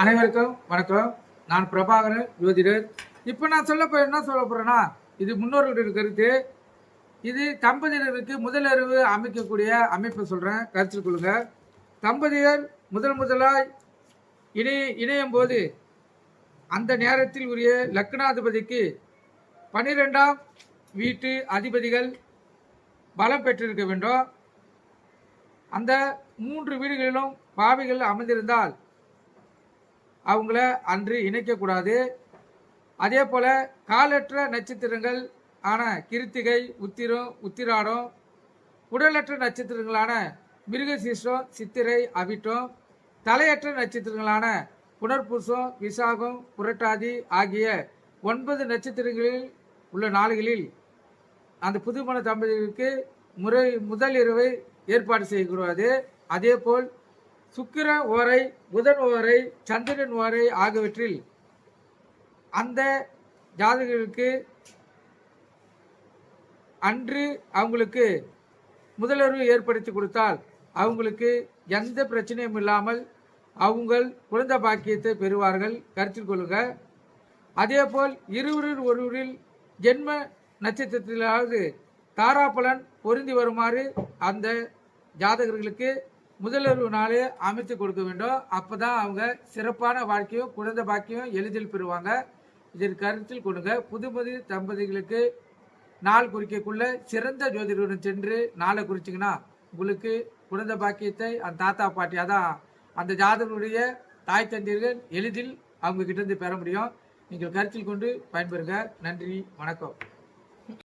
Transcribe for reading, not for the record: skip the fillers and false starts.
அனைவருக்கும் வணக்கம். நான் பிரபாகரன் ஜோதிடர். இப்போ நான் என்ன சொல்ல போறேன்னா, இது முன்னோர்களுடைய கருத்து. இது தம்பதியினருக்கு முதலறிவு அமைக்கக்கூடிய அமைப்பை சொல்றேன், கருத்தில் கொள்ளுங்க. தம்பதியர் முதலாய் இணையும் போது அந்த நேரத்தில் உரிய லக்னாதிபதிக்கு 12ஆம் வீட்டு அதிபதிகள் பலம் பெற்றிருக்க வேண்டும். அந்த 3 வீடுகளிலும் பாவிகள் அமர்ந்திருந்தால் அவங்கள அன்று இணைக்கக்கூடாது. அதே போல காலற்ற நட்சத்திரங்கள் ஆன கிருத்திகை, உத்திராடம், உடலற்ற நட்சத்திரங்களான மிருகசீஷம், சித்திரை, அவிட்டம், தலையற்ற நட்சத்திரங்களான புனர்பூசம், விசாகம், புரட்டாதி ஆகிய 9 நட்சத்திரங்களில் உள்ள நாடுகளில் அந்த புதுமண தம்பதிகளுக்கு முதல் இரவை ஏற்பாடு செய்யக்கூடாது. அதே போல் சுக்கிர ஓரை, புதன் ஓரை, சந்திரன் ஓரை ஆகியவற்றில் அந்த ஜாதகர்களுக்கு அன்று அவங்களுக்கு முதலுறவு ஏற்படுத்தி கொடுத்தால் அவங்களுக்கு எந்த பிரச்சனையும் இல்லாமல் அவங்க குழந்தை பாக்கியத்தை பெறுவார்கள், கருத்தில் கொள்ளுங்க. அதே போல் ஒருவரில் ஜென்ம நட்சத்திரத்திலாவது தாராபலன் பொருந்தி வருமாறு அந்த ஜாதகர்களுக்கு முதலுறவு நாளே அமைத்து கொடுக்க வேண்டும். அப்பதான் அவங்க சிறப்பான வாழ்க்கையும் குழந்தை பாக்கியம் எளிதில் பெறுவாங்க. இதற்கு கருத்தில் கொள்ளுங்க. புதுமதி தம்பதிகளுக்கு நாள் குறிக்கக்குள்ள சிறந்த ஜோதிடருடன் சென்று நாளை குறிச்சிங்கன்னா உங்களுக்கு குழந்தை பாக்கியத்தை அந்த தாத்தா பாட்டி, அதான் அந்த ஜாதகருடைய தாய் தந்தையர்கள் எளிதில் அவங்க கிட்ட இருந்து பெற முடியும். நீங்கள் கருத்தில் கொண்டு பயன்பெறுங்க. நன்றி, வணக்கம்.